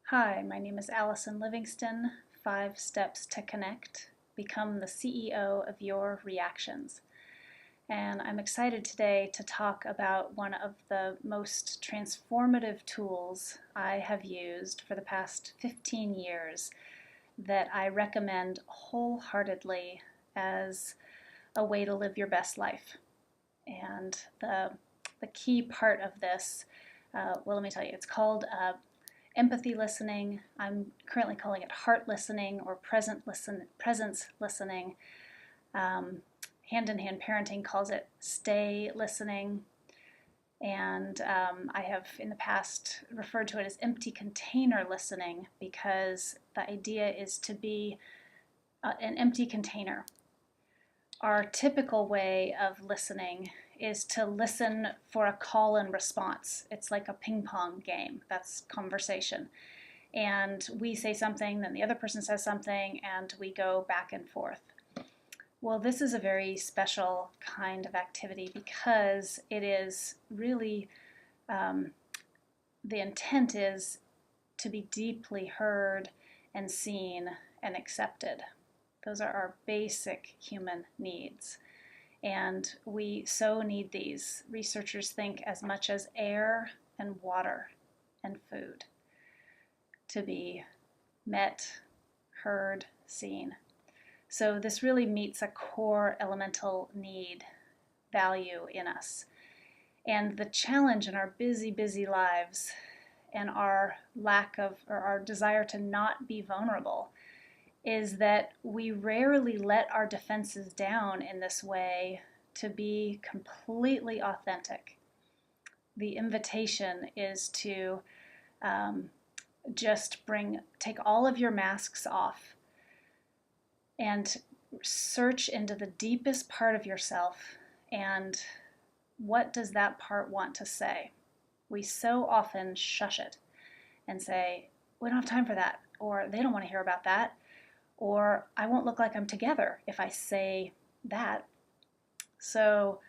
Hi, my name is Allison Livingston. 5 Steps to Connect. Become the CEO of your reactions. And I'm excited today to talk about one of the most transformative tools I have used for the past 15 years that I recommend wholeheartedly as a way to live your best life. And the key part of this, let me tell you, it's called empathy listening. I'm currently calling it heart listening or presence listening. Hand in Hand Parenting calls it stay listening. And I have in the past referred to it as empty container listening because the idea is to be an empty container. Our typical way of listening is to listen for a call and response. It's like a ping pong game. That's conversation. And we say something, then the other person says something, and we go back and forth. Well, this is a very special kind of activity because it is really, the intent is to be deeply heard and seen and accepted. Those are our basic human needs. And we so need these. Researchers think as much as air and water and food to be met, heard, seen. So this really meets a core elemental need value in us. And the challenge in our busy, busy lives and our lack of, or our desire to not be vulnerable is that we rarely let our defenses down in this way to be completely authentic. The invitation is to take all of your masks off and search into the deepest part of yourself and what does that part want to say? We so often shush it and say, we don't have time for that, or they don't want to hear about that, or I won't look like I'm together if I say that. So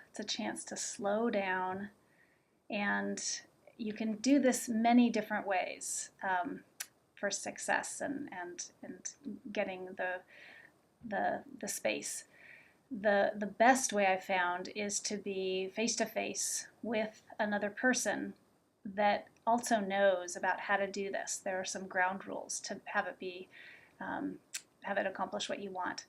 it's a chance to slow down, and you can do this many different ways for success and getting the space. The best way I've found is to be face to face with another person that also knows about how to do this. There are some ground rules to have it accomplish what you want.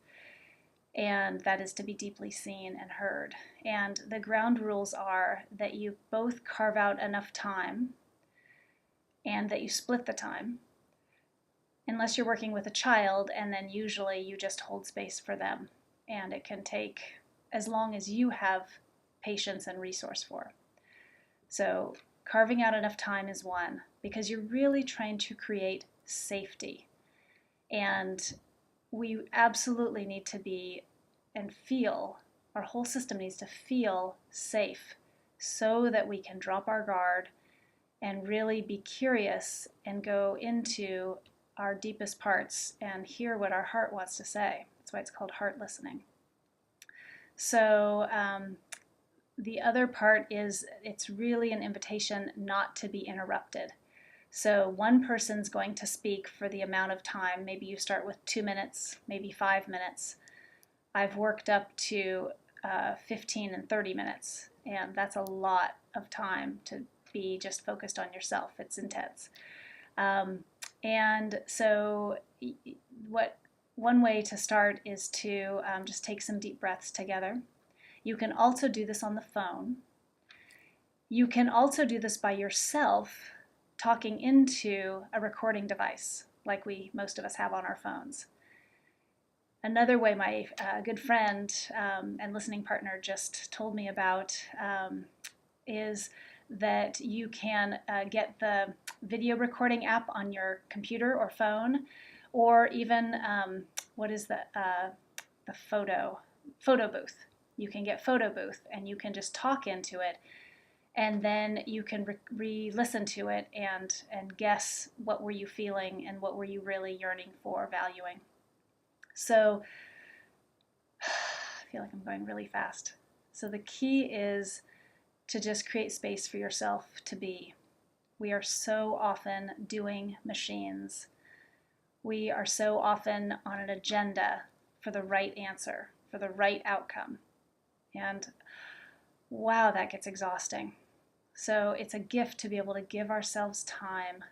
And that is to be deeply seen and heard. And the ground rules are that you both carve out enough time and that you split the time, unless you're working with a child, and then usually you just hold space for them. And it can take as long as you have patience and resource for. So carving out enough time is one, because you're really trying to create safety. And we absolutely need to be and feel, our whole system needs to feel safe so that we can drop our guard and really be curious and go into our deepest parts and hear what our heart wants to say. That's why it's called heart listening. So the other part is it's really an invitation not to be interrupted. So one person's going to speak for the amount of time. Maybe you start with 2 minutes, maybe 5 minutes. I've worked up to 15 and 30 minutes, and that's a lot of time to be just focused on yourself. It's intense. And so one way to start is to just take some deep breaths together. You can also do this on the phone. You can also do this by yourself, talking into a recording device like most of us have on our phones. Another way my good friend and listening partner just told me about is that you can get the video recording app on your computer or phone, or even what is the photo booth. You can get photo booth and you can just talk into it, and then you can re-listen to it and guess what were you feeling and what were you really yearning for, valuing. So I feel like I'm going really fast. So the key is to just create space for yourself to be We are so often doing machines. We are so often on an agenda for the right answer, for the right outcome. And wow, that gets exhausting. So it's a gift to be able to give ourselves time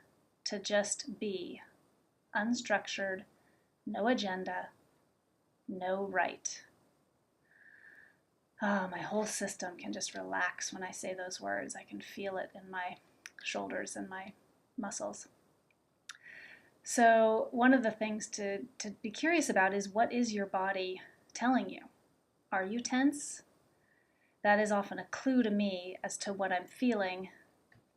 to just be unstructured, no agenda, no right. Oh, my whole system can just relax when I say those words. I can feel it in my shoulders and my muscles. So one of the things to be curious about is, what is your body telling you? Are you tense? That is often a clue to me as to what I'm feeling,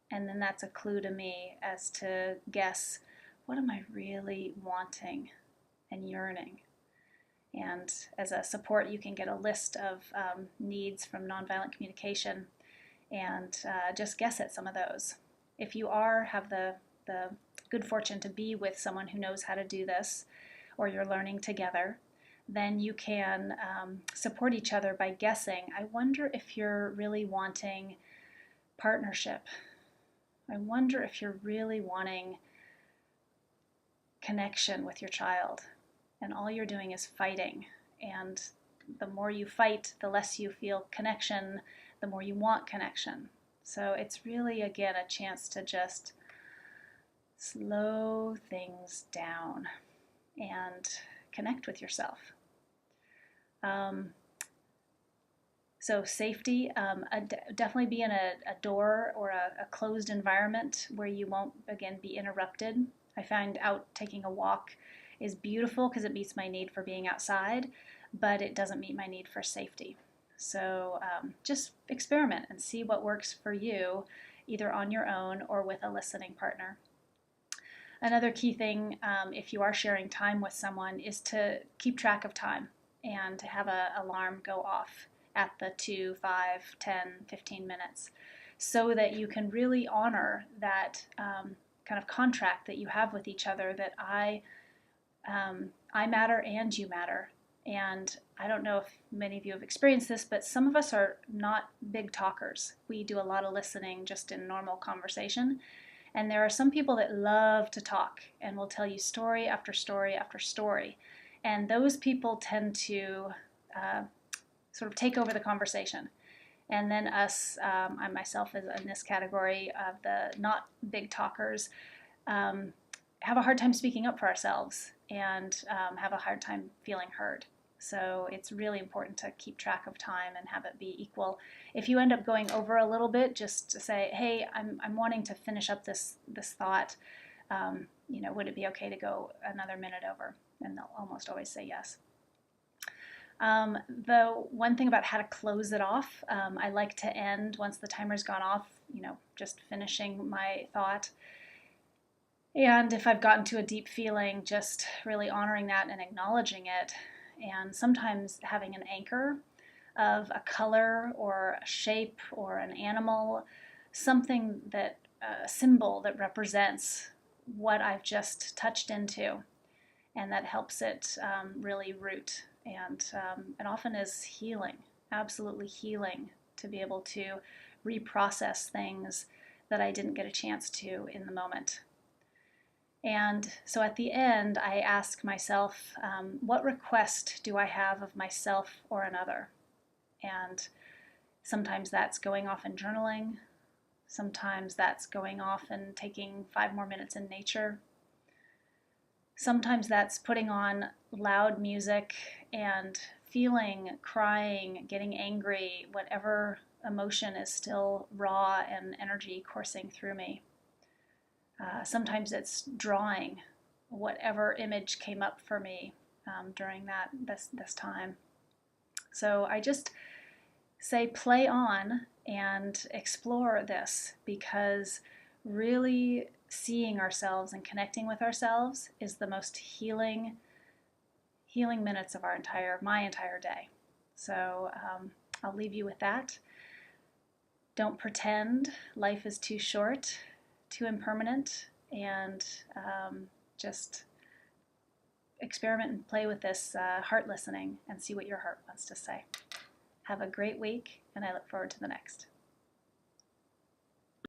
and then that's a clue to me as to guess, what am I really wanting and yearning? And as a support, you can get a list of needs from nonviolent communication and just guess at some of those. If you have the good fortune to be with someone who knows how to do this, or you're learning together, then you can support each other by guessing, I wonder if you're really wanting partnership. I wonder if you're really wanting connection with your child, and all you're doing is fighting. And the more you fight, the less you feel connection, the more you want connection. So it's really, again, a chance to just slow things down and connect with yourself. So safety, definitely be in a door or a closed environment where you won't, again, be interrupted. I find out taking a walk is beautiful because it meets my need for being outside, but it doesn't meet my need for safety. So just experiment and see what works for you, either on your own or with a listening partner. Another key thing, if you are sharing time with someone, is to keep track of time and to have an alarm go off at the 2, 5, 10, 15 minutes, so that you can really honor that kind of contract that you have with each other, that I matter and you matter. And I don't know if many of you have experienced this, but some of us are not big talkers. We do a lot of listening just in normal conversation. And there are some people that love to talk and will tell you story after story after story. And those people tend to sort of take over the conversation. And then us, I myself is in this category of the not big talkers, have a hard time speaking up for ourselves and have a hard time feeling heard. So it's really important to keep track of time and have it be equal. If you end up going over a little bit, just to say, hey, I'm wanting to finish up this thought. Would it be okay to go another minute over? And they'll almost always say yes. The one thing about how to close it off, I like to end once the timer's gone off, just finishing my thought. And if I've gotten to a deep feeling, just really honoring that and acknowledging it. And sometimes having an anchor of a color or a shape or an animal, something that, a symbol that represents what I've just touched into, and that helps it really root. And it often is healing, absolutely healing, to be able to reprocess things that I didn't get a chance to in the moment. And so at the end, I ask myself, what request do I have of myself or another? And sometimes that's going off and journaling. Sometimes that's going off and taking 5 more minutes in nature. Sometimes that's putting on loud music and feeling, crying, getting angry, whatever emotion is still raw and energy coursing through me. Sometimes it's drawing whatever image came up for me during this time. So I just say play on and explore this, because really seeing ourselves and connecting with ourselves is the most healing minutes of my entire day. So I'll leave you with that. Don't pretend. Life is too short, too impermanent, and just experiment and play with this heart listening and see what your heart wants to say. Have a great week, and I look forward to the next.